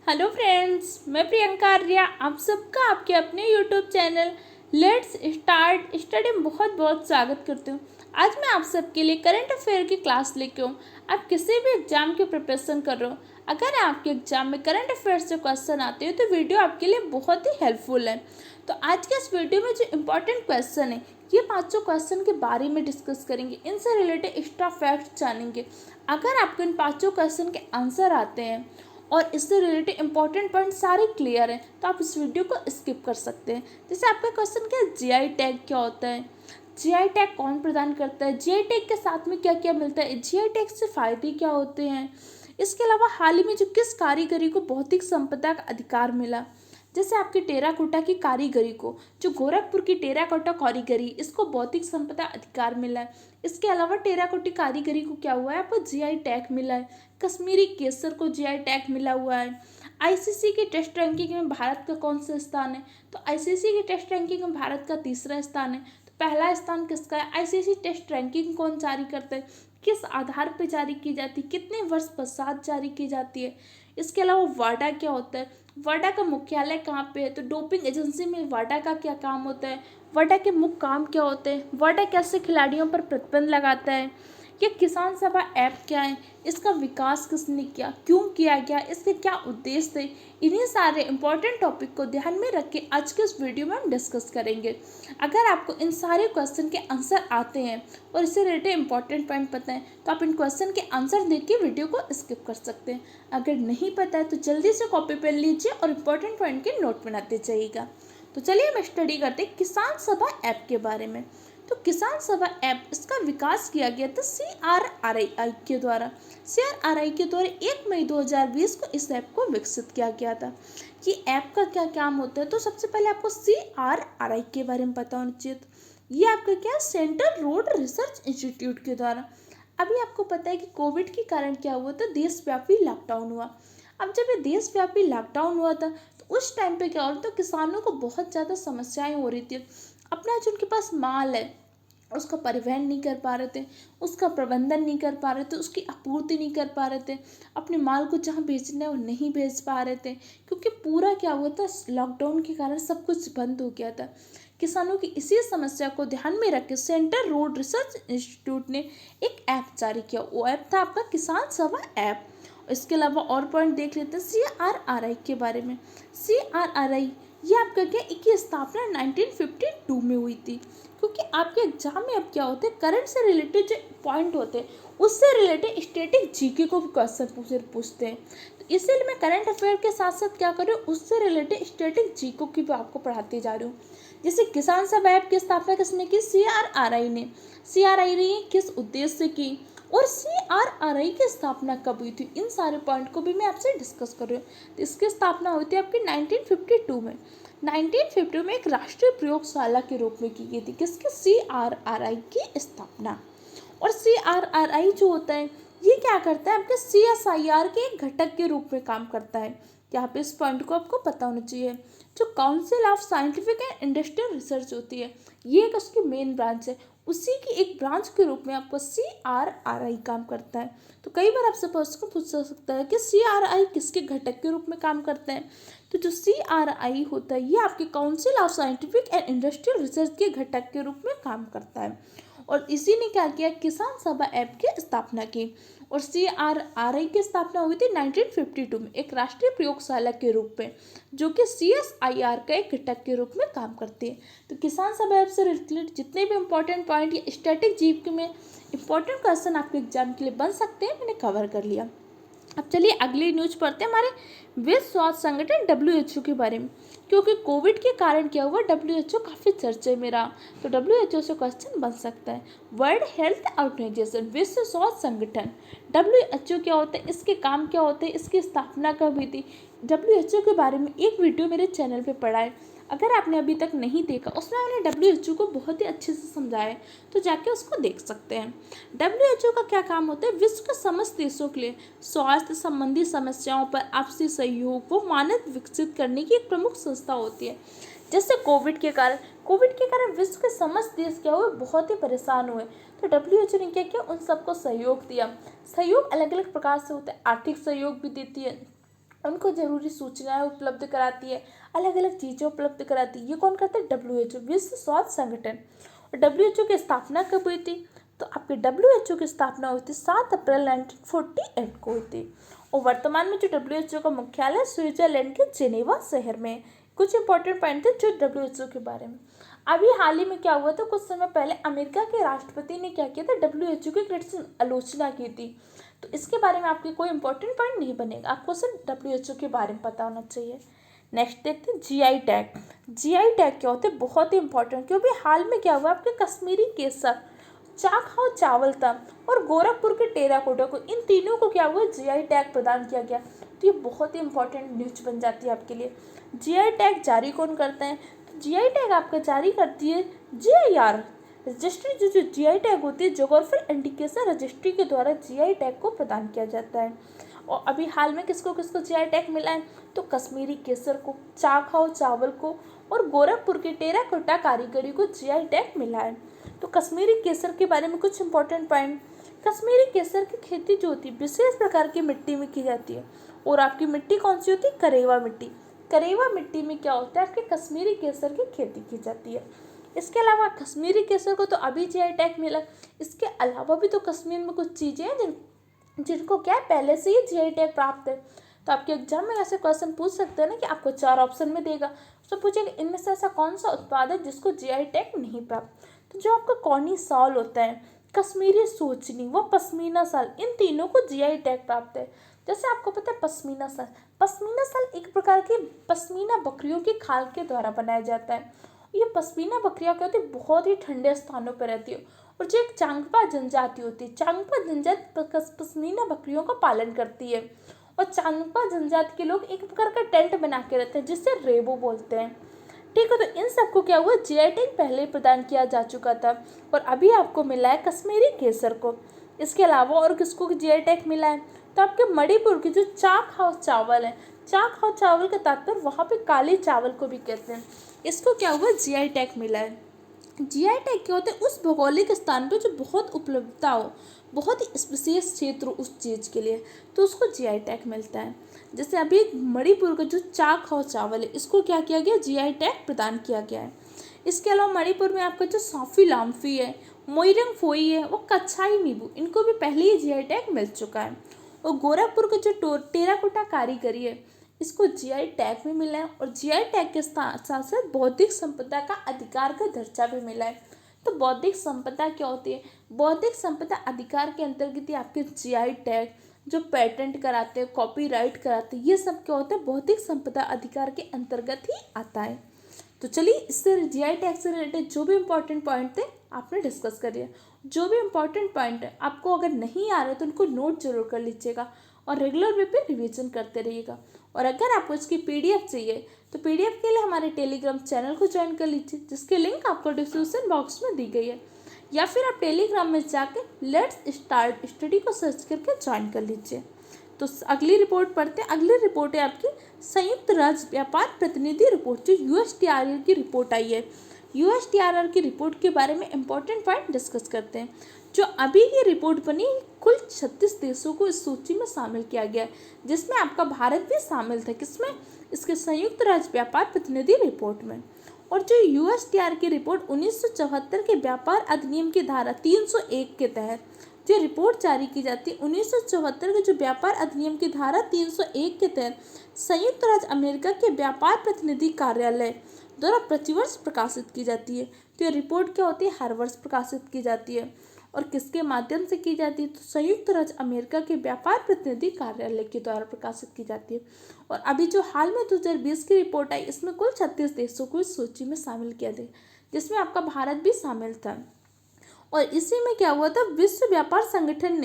Hello friends, मैं प्रियंका आर्या आप सबका आपके अपने YouTube channel let's start study में बहुत बहुत स्वागत करती हूँ। आज मैं आप सबके लिए करंट अफेयर की क्लास लेके हूँ। आप किसी भी एग्जाम की प्रिपरेशन कर रहे हो, अगर आपके एग्जाम में करंट अफेयर से क्वेश्चन आते हो तो वीडियो आपके लिए बहुत ही हेल्पफुल है। तो आज के इस वीडियो में जो इम्पोर्टेंट क्वेश्चन है, ये पाँचों क्वेश्चन के बारे में डिस्कस करेंगे, इनसे रिलेटेड एक्स्ट्रा फैक्ट्स जानेंगे। अगर आपको इन पाँचों क्वेश्चन के आंसर आते हैं और इससे रिलेटेड इंपॉर्टेंट पॉइंट सारे क्लियर हैं तो आप इस वीडियो को स्किप कर सकते हैं। जैसे आपका क्वेश्चन क्या है, जीआई टैग क्या होता है, जीआई टैग कौन प्रदान करता है, जीआई टैग के साथ में क्या क्या मिलता है, जीआई टैग से फायदे क्या होते हैं। इसके अलावा हाल ही में जो किस कारीगरी को बौद्धिक संपदा का अधिकार मिला, जैसे आपकी टेराकोटा की कारीगरी को, जो गोरखपुर की टेराकोटा कारीगरी, इसको बौद्धिक संपदा अधिकार मिला है। इसके अलावा टेराकोटी कारीगरी को क्या हुआ है, आपको जीआई टैग मिला है। कश्मीरी केसर को जीआई टैग मिला हुआ है। आईसीसी की टेस्ट रैंकिंग में भारत का कौन सा स्थान है, तो आईसीसी की टेस्ट रैंकिंग में भारत का तीसरा स्थान है। तो पहला स्थान किसका है, आईसीसी टेस्ट रैंकिंग कौन जारी करता है, किस आधार पर जारी की जाती है, कितने वर्ष पश्चात जारी की जाती है। इसके अलावा वाडा क्या होता है, वाडा का मुख्यालय कहाँ पे है, तो डोपिंग एजेंसी में वाडा का क्या काम होता है, वाडा के मुख्य काम क्या होते हैं, वाडा कैसे खिलाड़ियों पर प्रतिबंध लगाता है। ये किसान सभा ऐप क्या है, इसका विकास किसने किया, क्यों किया गया, इसके क्या उद्देश्य थे। इन्हीं सारे इंपॉर्टेंट टॉपिक को ध्यान में रख के आज के इस वीडियो में हम डिस्कस करेंगे। अगर आपको इन सारे क्वेश्चन के आंसर आते हैं और इससे रिलेटेड इंपॉर्टेंट पॉइंट पता है तो आप इन क्वेश्चन के आंसर देख के वीडियो को स्किप कर सकते हैं। अगर नहीं पता है तो जल्दी से कॉपी पेन लीजिए और इंपॉर्टेंट पॉइंट के नोट बनाते जाइएगा। तो चलिए हम स्टडी करते हैं किसान सभा ऐप के बारे में। तो किसान सभा ऐप, इसका विकास किया गया था CRRI के द्वारा। CRRI के द्वारा 1 मई 2020 को इस ऐप को विकसित किया गया था। ये ऐप का क्या काम होता है, तो सबसे पहले आपको CRRI के बारे में पता होना चाहिए। ये आपका क्या है, सेंट्रल रोड रिसर्च इंस्टीट्यूट के द्वारा। अभी आपको पता है कि कोविड के कारण क्या हुआ था, देशव्यापी लॉकडाउन हुआ। अब जब ये देशव्यापी लॉकडाउन हुआ था तो उस टाइम पे क्या हो रहा था, किसानों को बहुत ज़्यादा समस्याएं हो रही थी। अपना जो उनके पास माल है उसका परिवहन नहीं कर पा रहे थे, उसका प्रबंधन नहीं कर पा रहे थे, उसकी आपूर्ति नहीं कर पा रहे थे, अपने माल को जहाँ भेजना है वो नहीं भेज पा रहे थे, क्योंकि पूरा क्या हुआ था, लॉकडाउन के कारण सब कुछ बंद हो गया था। किसानों की इसी समस्या को ध्यान में रख के सेंट्रल रोड रिसर्च इंस्टीट्यूट ने एक ऐप जारी किया। वो ऐप था आपका किसान सभा ऐप। इसके अलावा और पॉइंट देख लेते हैं CRRI के बारे में। CRRI ये आपका क्या, इसकी स्थापना 1952 में हुई थी। क्योंकि आपके एग्जाम में अब क्या होते हैं, करंट से रिलेटेड जो पॉइंट होते हैं उससे रिलेटेड स्टैटिक जीके को भी क्वेश्चन पूछते हैं। तो इसीलिए मैं करंट अफेयर के साथ साथ क्या कर रही हूँ, उससे रिलेटेड स्टैटिक जीके की भी आपको पढ़ाती जा रही हूँ। जैसे किसान सभा ऐप की स्थापना किसने की, CRRI ने। CRRI ने किस उद्देश्य से की और CRRI की स्थापना कब हुई थी, इन सारे पॉइंट को भी मैं आपसे डिस्कस कर रही हूँ। तो इसकी स्थापना हुई थी आपकी 1952 में। 1950 में एक राष्ट्रीय प्रयोगशाला के रूप में की गई थी, किसकी, CRRI की स्थापना। और CRRI जो होता है ये क्या करता है, आपके CSIR के एक घटक के रूप में काम करता है। यहाँ पे इस पॉइंट को आपको पता होना चाहिए। जो council of scientific and industrial research होती है, ये एक उसकी मेन ब्रांच है, उसी की एक ब्रांच के रूप में आपको CRRI काम करता है। तो कई बार आपसे प्रश्न पूछ सकता है कि CRI किसके घटक के रूप में काम करता है। तो जो CRI होता है ये आपके council of scientific and industrial research के घटक के रूप में काम करता है। और इसी ने क्या किया, किसान सभा ऐप की स्थापना की। और CRRI की स्थापना हुई थी 1952 में एक राष्ट्रीय प्रयोगशाला के रूप में, जो कि CSIR का एक घटक के रूप में काम करती है। तो किसान सभा ऐप से रिलेटेड जितने भी इंपॉर्टेंट पॉइंट या स्टैटिक जीके में इंपॉर्टेंट क्वेश्चन आपके एग्जाम के लिए बन सकते हैं, मैंने कवर कर लिया। अब चलिए अगली न्यूज पढ़ते हैं हमारे विश्व स्वास्थ्य संगठन WHO के बारे में। क्योंकि कोविड के कारण क्या हुआ, WHO काफ़ी चर्चे में रहा, तो WHO से क्वेश्चन बन सकता है। वर्ल्ड हेल्थ ऑर्गेनाइजेशन, विश्व स्वास्थ्य संगठन, WHO क्या होता है, इसके काम क्या होते हैं, इसकी स्थापना कब हुई थी। WHO के बारे में एक वीडियो मेरे चैनल पे पड़ा है, अगर आपने अभी तक नहीं देखा, उसमें मैंने WHO को बहुत ही अच्छे से समझाया है, तो जाके उसको देख सकते हैं। WHO का क्या काम होता है, विश्व के समस्त देशों के लिए स्वास्थ्य संबंधी समस्याओं पर आपसी सहयोग व मानक विकसित करने की एक प्रमुख संस्था होती है। जैसे कोविड के कारण विश्व के समस्त देश क्या हुए, बहुत ही परेशान हुए, तो WHO ने क्या किया, उन सबको सहयोग दिया। सहयोग अलग अलग प्रकार से होता है, आर्थिक सहयोग भी देती है, उनको ज़रूरी सूचनाएं उपलब्ध कराती है, अलग अलग चीज़ें उपलब्ध कराती है। ये कौन करता है? WHO, विश्व स्वास्थ्य संगठन। और WHO की स्थापना कब हुई थी? तो आपके WHO की स्थापना हुई थी 7 अप्रैल 1948 को हुई थी। और वर्तमान में जो WHO का मुख्यालय स्विट्जरलैंड के जेनेवा शहर में। कुछ इंपॉर्टेंट पॉइंट थे जो WHO के बारे में। अभी हाल ही में क्या हुआ था, कुछ समय पहले अमेरिका के राष्ट्रपति ने क्या किया था? WHO की कड़ी आलोचना की थी। तो इसके बारे में आपके कोई इंपॉर्टेंट पॉइंट नहीं बनेगा, आपको सिर्फ WHO के बारे में पता होना चाहिए। नेक्स्ट देखते हैं GI टैग। GI टैग क्या होते हैं? बहुत ही इंपॉर्टेंट, क्योंकि हाल में क्या हुआ, आपके कश्मीरी केसर, चाखाओ चावल था और गोरखपुर के टेराकोटा को, इन तीनों को क्या हुआ? GI टैग प्रदान किया गया। तो ये बहुत ही इंपॉर्टेंट न्यूज बन जाती है आपके लिए। GI टैग जारी कौन करता है? तो GI टैग आपका जारी करती है GIR रजिस्ट्री। जो GI टैग होती है, जोग्राफिकल इंडिकेशन रजिस्ट्री के द्वारा GI टैग को प्रदान किया जाता है। और अभी हाल में किसको किसको GI टैग मिला है? तो कश्मीरी केसर को, चाखाओ चावल को और गोरखपुर के टेराकोटा कारीगरी को GI टैग मिला है। तो कश्मीरी केसर के बारे में कुछ इंपॉर्टेंट पॉइंट। कश्मीरी केसर की खेती जो होती है विशेष प्रकार की मिट्टी में की जाती है। और आपकी मिट्टी कौन सी होती है? करेवा मिट्टी। करेवा मिट्टी में क्या होता है? आपके कश्मीरी केसर की खेती की जाती है। इसके अलावा कश्मीरी केसर को तो अभी GI टैग मिला। इसके अलावा भी तो कश्मीर में कुछ चीज़ें हैं जिनको क्या है, पहले से ही GI टैग प्राप्त है। तो आपके एग्जाम में ऐसे क्वेश्चन पूछ सकते हैं ना, कि आपको 4 ऑप्शन में देगा, तो पूछेगा इनमें से ऐसा कौन सा उत्पाद है जिसको GI टैग नहीं प्राप्त। तो जो आपका कौनी साल होता है, कश्मीरी सोचनी व पश्मीना साल, इन तीनों को GI टैग प्राप्त है। जैसे आपको पता है पश्मीना साल, पश्मीना साल एक प्रकार की पश्मीना बकरियों की खाल के द्वारा बनाया जाता है। ये पश्मीना बकरियां क्या होती है? बहुत ही ठंडे स्थानों पर रहती है। और जो एक चांगपा जनजाति होती है, चांगपा जनजाति पश्मीना बकरियों का पालन करती है। और चांगपा जनजाति के लोग एक प्रकार का टेंट बना के रहते हैं, जिससे रेबो बोलते हैं। ठीक है, तो इन सबको क्या हुआ? GI टैग पहले ही प्रदान किया जा चुका था, और अभी आपको मिला है कश्मीरी केसर को। इसके अलावा और किसको GI टैग मिला है? तो आपके मणिपुर की जो चाखाओ चावल है, चाखाओ चावल का तात्पर्य वहाँ पे काले चावल को भी कहते हैं, इसको क्या हुआ? GI टैग मिला है। GI टैग क्या होता है? उस भौगोलिक स्थान पे जो बहुत उपलब्धता हो, बहुत ही विशेष क्षेत्र उस चीज़ के लिए, तो उसको GI टैग मिलता है। जैसे अभी मणिपुर का जो चाखाओ चावल है, इसको क्या किया गया? GI टैग प्रदान किया गया है। इसके अलावा मणिपुर में आपका जो सौफी लाम्फी है, मोइरंग फोई है, वो कच्छाई नींबू, इनको भी पहले ही GI टैग मिल चुका है। और गोरखपुर का जो टेराकोटा कारीगरी है, इसको GI टैग भी मिला है। और GI टैग के साथ साथ बौद्धिक संपदा का अधिकार का दर्जा भी मिला है। तो बौद्धिक संपदा क्या होती है? बौद्धिक संपदा अधिकार के अंतर्गत ही आपके GI टैग, जो पेटेंट कराते हैं, कॉपीराइट कराते हैं, ये सब क्या होता है? बौद्धिक संपदा अधिकार के अंतर्गत ही आता है। तो चलिए, इससे GI टैग से रिलेटेड जो भी इंपॉर्टेंट पॉइंट थे आपने डिस्कस कर लिया। जो भी इंपॉर्टेंट पॉइंट है आपको अगर नहीं आ रहे तो उनको नोट जरूर कर लीजिएगा, और रेगुलर वे पे रिवीजन करते रहिएगा। और अगर आपको इसकी PDF चाहिए तो PDF के लिए हमारे टेलीग्राम चैनल को ज्वाइन कर लीजिए, जिसकी लिंक आपको डिस्क्रिप्शन बॉक्स में दी गई है, या फिर आप टेलीग्राम में जाके लेट्स स्टार्ट स्टडी को सर्च करके ज्वाइन कर लीजिए। तो अगली रिपोर्ट पढ़ते हैं। अगली रिपोर्ट है आपकी संयुक्त राज्य व्यापार प्रतिनिधि रिपोर्ट, जो USTRR की रिपोर्ट आई है। USTRR की रिपोर्ट के बारे में इंपॉर्टेंट पॉइंट डिस्कस करते हैं। जो अभी ये रिपोर्ट बनी, कुल 36 देशों को इस सूची में शामिल किया गया है, जिसमें आपका भारत भी शामिल था। किसमें? इसके संयुक्त राज्य व्यापार प्रतिनिधि रिपोर्ट में। और जो USTR की रिपोर्ट 1974 के व्यापार अधिनियम की धारा 301 के तहत जो रिपोर्ट जारी की जाती है, 1974 के जो व्यापार अधिनियम की धारा 301 के तहत संयुक्त राज्य अमेरिका के व्यापार प्रतिनिधि कार्यालय द्वारा प्रतिवर्ष प्रकाशित की जाती है। तो ये रिपोर्ट क्या होती है? हर वर्ष प्रकाशित की जाती है। और किसके माध्यम से की जाती है? तो संयुक्त राज्य अमेरिका के व्यापार प्रतिनिधि कार्यालय के द्वारा प्रकाशित की जाती है। और अभी जो हाल में 2020 की रिपोर्ट आई, इसमें कुल 36 देशों को इस सूची में शामिल किया गया, जिसमें आपका भारत भी शामिल था। और इसी में क्या हुआ था? विश्व व्यापार संगठन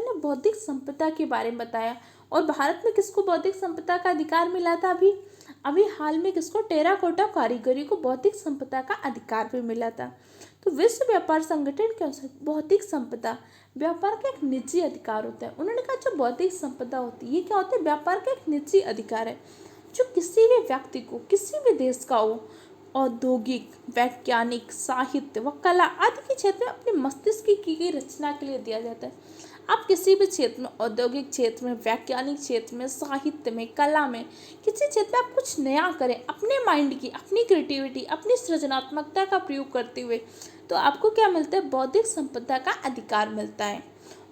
ने बौद्धिक संपदा के बारे में बताया। और भारत में किसको बौद्धिक संपदा का अधिकार मिला था? अभी हाल में किसको? टेराकोटा कारीगरी को बौद्धिक संपदा का अधिकार भी मिला था। तो विश्व व्यापार संगठन के अनुसार बौद्धिक संपदा व्यापार का एक निजी अधिकार होता है। उन्होंने कहा जो बौद्धिक संपदा होती है, ये क्या होता है? व्यापार का एक निजी अधिकार है, जो किसी भी व्यक्ति को, किसी भी देश का हो, औद्योगिक, वैज्ञानिक, साहित्य व कला आदि के क्षेत्र में अपने मस्तिष्क की गई रचना के लिए दिया जाता है। आप किसी भी क्षेत्र में, औद्योगिक क्षेत्र में, वैज्ञानिक क्षेत्र में, साहित्य में, कला में, किसी क्षेत्र में आप कुछ नया करें अपने माइंड की, अपनी क्रिएटिविटी, अपनी सृजनात्मकता का प्रयोग करते हुए, तो आपको क्या मिलता है? बौद्धिक संपदा का अधिकार मिलता है।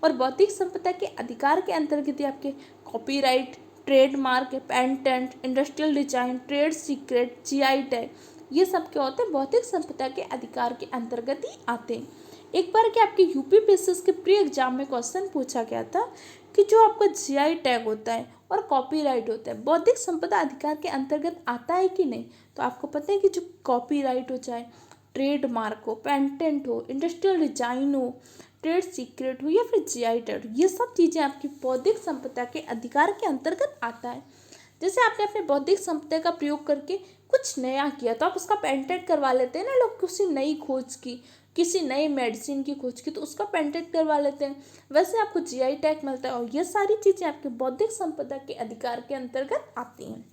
और बौद्धिक संपदा के अधिकार के अंतर्गत ही आपके copyright, trademark, patent, industrial design, trade secret, GI tag, ये सब क्या होते हैं? बौद्धिक संपदा के अधिकार के अंतर्गत ही आते हैं। एक बार क्या आपके यूपीपीएससी के प्री एग्जाम में क्वेश्चन पूछा गया था कि जो आपका जीआई टैग होता है और कॉपीराइट होता है, बौद्धिक संपदा अधिकार के अंतर्गत आता है कि नहीं? तो आपको पता है कि जो कॉपीराइट हो, चाहे ट्रेडमार्क हो, पेटेंट हो, इंडस्ट्रियल डिजाइन हो, ट्रेड सीक्रेट हो या फिर जीआई टैग, ये सब चीज़ें आपकी बौद्धिक संपदा के अधिकार के अंतर्गत आता है। जैसे आपने अपने बौद्धिक संपदा का प्रयोग करके कुछ नया किया तो आप उसका पेटेंट करवा लेते हैं ना, लोग किसी नई खोज की, किसी नई मेडिसिन की खोज की, तो उसका पेटेंट करवा लेते हैं। वैसे आपको जीआई टैग मिलता है और ये सारी चीज़ें आपके बौद्धिक संपदा के अधिकार के अंतर्गत आती हैं।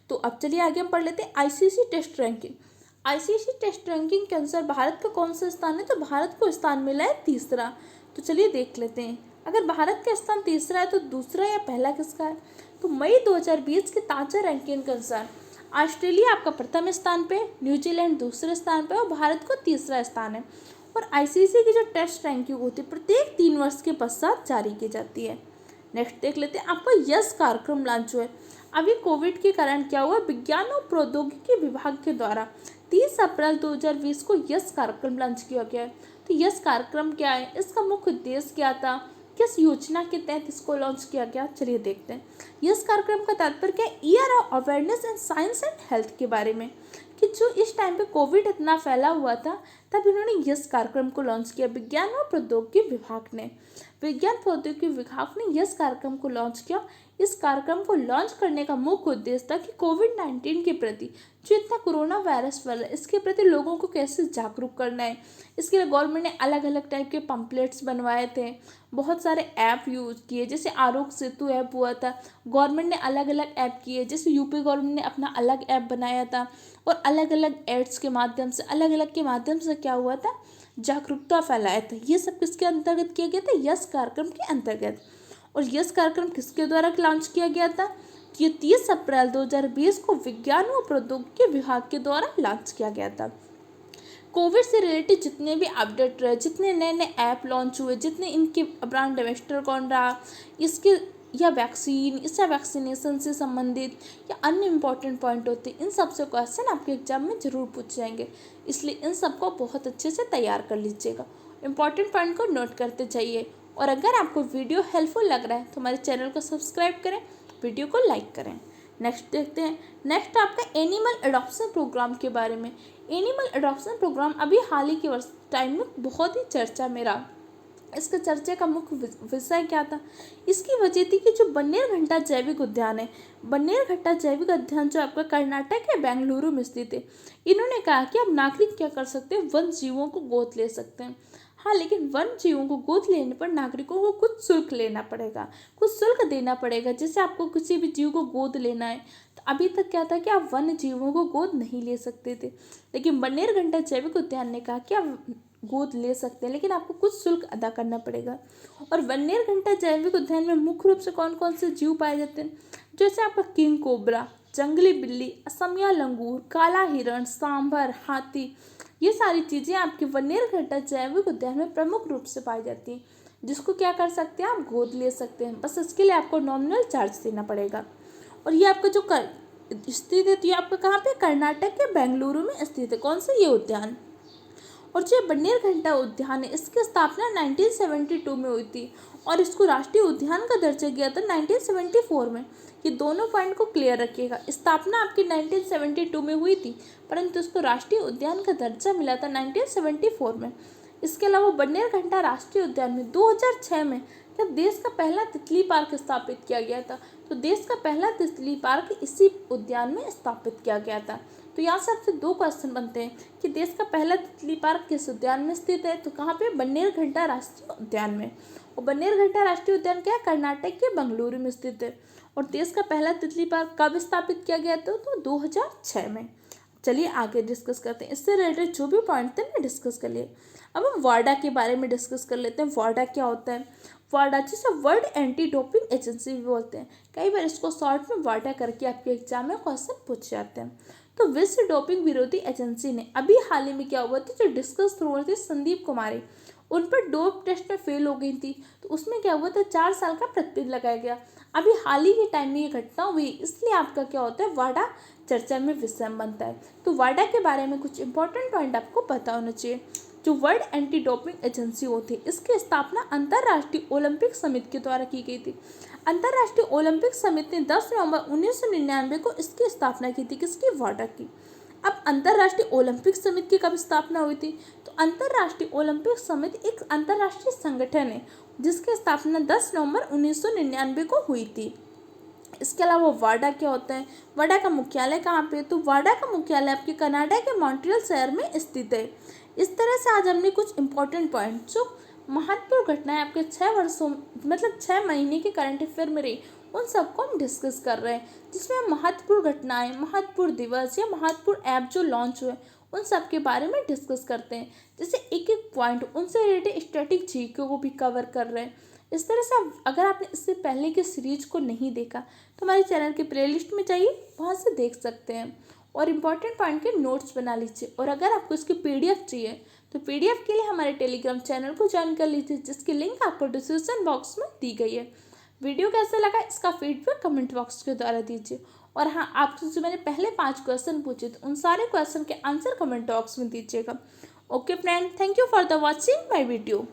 तो अब चलिए आगे हम पढ़ लेते हैं ICC test ranking. ICC test ranking के अनुसार भारत का कौन सा स्थान है? तो भारत को स्थान मिला है तीसरा। तो चलिए देख लेते हैं, अगर भारत का स्थान तीसरा है तो दूसरा या पहला किसका है? तो मई 2020 के ताज़ा रैंकिंग के अनुसार ऑस्ट्रेलिया आपका प्रथम स्थान पे, न्यूजीलैंड दूसरे स्थान पे और भारत को तीसरा स्थान है। और आईसीसी की जो टेस्ट रैंकिंग होती है प्रत्येक 3 वर्ष के पश्चात जारी की जाती है। नेक्स्ट देख लेते हैं, आपका यस कार्यक्रम लॉन्च हुआ है। अभी कोविड के कारण क्या हुआ? विज्ञान और प्रौद्योगिकी विभाग के द्वारा 30 अप्रैल 2020 को यस कार्यक्रम लॉन्च किया गया है। तो यस कार्यक्रम क्या है? इसका मुख्य उद्देश्य क्या था? किस योजना के तहत इसको लॉन्च किया गया? चलिए देखते हैं। यस कार्यक्रम का तात्पर्य क्या है? Year of awareness in science and health के बारे में, कि जो इस टाइम पे कोविड इतना फैला हुआ था तब इन्होंने यस कार्यक्रम को लॉन्च किया। विज्ञान और प्रौद्योगिकी विभाग ने यस कार्यक्रम को लॉन्च किया। इस कार्यक्रम को लॉन्च करने का मुख्य उद्देश्य था कि कोविड-19 के प्रति जो इतना कोरोना वायरस फैला, इसके प्रति लोगों को कैसे जागरूक करना है। इसके लिए गवर्नमेंट ने अलग अलग टाइप के पम्पलेट्स बनवाए थे, बहुत सारे ऐप यूज किए, जैसे आरोग्य सेतु ऐप हुआ था। गवर्नमेंट ने अलग अलग ऐप किए, जैसे यूपी गवर्नमेंट ने अपना अलग ऐप बनाया था और अलग अलग एड्स के माध्यम से, अलग अलग के माध्यम से क्या हुआ था? जागरूकता फैलाया था। ये सब किसके अंतर्गत किया गया था? यस कार्यक्रम के अंतर्गत। और यस कार्यक्रम किसके द्वारा लॉन्च किया गया था? ये 30 अप्रैल 2020 को विज्ञान व प्रौद्योगिकी विभाग के द्वारा लॉन्च किया गया था। कोविड से रिलेटेड जितने भी अपडेट रहे, जितने नए नए ऐप लॉन्च हुए, जितने इनके ब्रांड एम्बेसडर कौन रहा, इसके या वैक्सीन, इससे वैक्सीनेशन से संबंधित या अन्य इंपॉर्टेंट पॉइंट होते हैं, इन सब से क्वेश्चन आपके एग्जाम में जरूर पूछ जाएंगे। इसलिए इन सबको बहुत अच्छे से तैयार कर लीजिएगा, इंपॉर्टेंट पॉइंट को नोट करते जाइए। और अगर आपको वीडियो हेल्पफुल लग रहा है तो हमारे चैनल को सब्सक्राइब करें, वीडियो को लाइक करें। नेक्स्ट देखते हैं, नेक्स्ट आपका एनिमल अडॉप्शन प्रोग्राम के बारे में। एनिमल अडॉप्शन प्रोग्राम अभी हाल ही के टाइम में बहुत ही चर्चा में रहा। इसका चर्चा का मुख्य विषय क्या था? इसकी वजह थी कि जो बन्नेर घंटा जैविक उद्यान है, बन्नेर घंटा जैविक उद्यान जो आपका कर्नाटक के बेंगलुरु में स्थित है, इन्होंने कहा कि अब नागरिक क्या कर सकते हैं? वन जीवों को गोद ले सकते हैं। हाँ, लेकिन वन जीवों को गोद लेने पर नागरिकों को कुछ शुल्क लेना पड़ेगा, कुछ शुल्क देना पड़ेगा। जैसे आपको किसी भी जीव को गोद लेना है तो अभी तक क्या था कि आप वन जीवों को गोद नहीं ले सकते थे, लेकिन बन्नेर घंटा जैविक उद्यान ने कहा कि आप गोद ले सकते हैं, लेकिन आपको कुछ शुल्क अदा करना पड़ेगा। और बन्नेर घंटा जैविक उद्यान में मुख्य रूप से कौन कौन से जीव पाए जाते हैं? जैसे आपका किंग कोबरा, जंगली बिल्ली, असमिया लंगूर, काला हिरण, सांभर, हाथी, ये सारी चीज़ें आपके बन्नेर घंटा जैविक उद्यान में प्रमुख रूप से पाई जाती हैं, जिसको क्या कर सकते हैं? आप गोद ले सकते हैं। बस इसके लिए आपको नॉमिनल चार्ज देना पड़ेगा। और ये आपका जो स्थित है, तो ये आपका कहाँ पे? कर्नाटक के बेंगलुरु में स्थित है। कौन सा? ये उद्यान। और जो बन्नेर घंटा उद्यान है, इसकी स्थापना 1972 में हुई थी और इसको राष्ट्रीय उद्यान का दर्जा दिया था 1974 में। ये दोनों पॉइंट को क्लियर रखिएगा। स्थापना आपकी 1972 में हुई थी, परंतु इसको राष्ट्रीय उद्यान का दर्जा मिला था 1974 में। इसके अलावा बन्नेर घंटा राष्ट्रीय उद्यान में 2006 में जब देश का पहला तितली पार्क स्थापित किया गया था, तो देश का पहला तितली पार्क इसी उद्यान में स्थापित किया गया था। तो यहाँ से आपसे 2 क्वेश्चन बनते हैं कि देश का पहला तितली पार्क किस उद्यान में स्थित है? तो कहाँ पे? बन्नेर घंटा राष्ट्रीय उद्यान में। और बन्नेर घंटा राष्ट्रीय उद्यान क्या है? कर्नाटक के बेंगलुरु में स्थित है। और देश का पहला तितली पार्क कब स्थापित किया गया था? तो 2006 में। चलिए आगे डिस्कस करते हैं। इससे रिलेटेड जो भी पॉइंट थे ना डिस्कस कर लिए। अब हम वाडा के बारे में डिस्कस कर लेते हैं। वाडा क्या होता है? वाडा, जिसे वर्ल्ड एंटी डोपिंग एजेंसी भी बोलते हैं। कई बार इसको शॉर्ट में वाडा करके आपके एग्जाम में क्वेश्चन पूछ जाते हैं। तो विश्व डोपिंग विरोधी एजेंसी ने अभी हाल ही में क्या हुआ था, जो डिस्कस थ्रोअर थे संदीप कुमारी, उन पर डोप टेस्ट में फेल हो गई थी। तो उसमें क्या हुआ था, 4 साल का प्रतिबंध लगाया गया। अभी हाल ही के टाइम में ये घटना हुई, इसलिए आपका क्या होता है, वाडा चर्चा में विषय बनता है। तो वाडा के बारे में कुछ इंपॉर्टेंट पॉइंट आपको पता होना चाहिए। जो वर्ल्ड एंटी डोपिंग एजेंसी होती है, इसकी स्थापना अंतर्राष्ट्रीय ओलंपिक समिति के द्वारा की गई थी। अंतर्राष्ट्रीय ओलंपिक समिति ने 10 नवंबर 1999 को इसकी स्थापना की थी। किसकी? वाडा की। अब अंतर्राष्ट्रीय ओलंपिक समिति की कब स्थापना हुई थी? तो अंतर्राष्ट्रीय ओलंपिक समिति एक अंतर्राष्ट्रीय संगठन है जिसकी स्थापना 10 नवंबर 1999 को हुई थी। इसके अलावा वाडा क्या होता है, वाडा का मुख्यालय कहाँ पे? तो वाडा का मुख्यालय आपके कनाडा के मॉन्ट्रियल शहर में स्थित है। इस तरह से आज हमने कुछ इंपॉर्टेंट पॉइंट, जो महत्वपूर्ण घटनाएं आपके 6 वर्षों मतलब 6 महीने के करंट अफेयर में रही, उन सबको हम डिस्कस कर रहे हैं, जिसमें हम महत्वपूर्ण घटनाएं, महत्वपूर्ण दिवस या महत्वपूर्ण ऐप जो लॉन्च हुए, उन सब के बारे में डिस्कस करते हैं। जैसे एक एक पॉइंट उनसे रिलेटेड स्टैटिक जीके को भी कवर कर रहे हैं। इस तरह से अगर आपने इससे पहले की सीरीज को नहीं देखा तो हमारे चैनल के प्लेलिस्ट में जाइए, वहाँ से देख सकते हैं और इम्पॉर्टेंट पॉइंट के नोट्स बना लीजिए। और अगर आपको इसकी पीडीएफ चाहिए तो पीडीएफ के लिए हमारे टेलीग्राम चैनल को ज्वाइन कर लीजिए, जिसकी लिंक आपको डिस्क्रिप्शन बॉक्स में दी गई है। वीडियो कैसा लगा इसका फीडबैक कमेंट बॉक्स के द्वारा दीजिए। और हाँ, आपसे जो मैंने पहले 5 क्वेश्चन पूछे थे, उन सारे क्वेश्चन के आंसर कमेंट बॉक्स में दीजिएगा। Okay friend, thank you for the watching my video.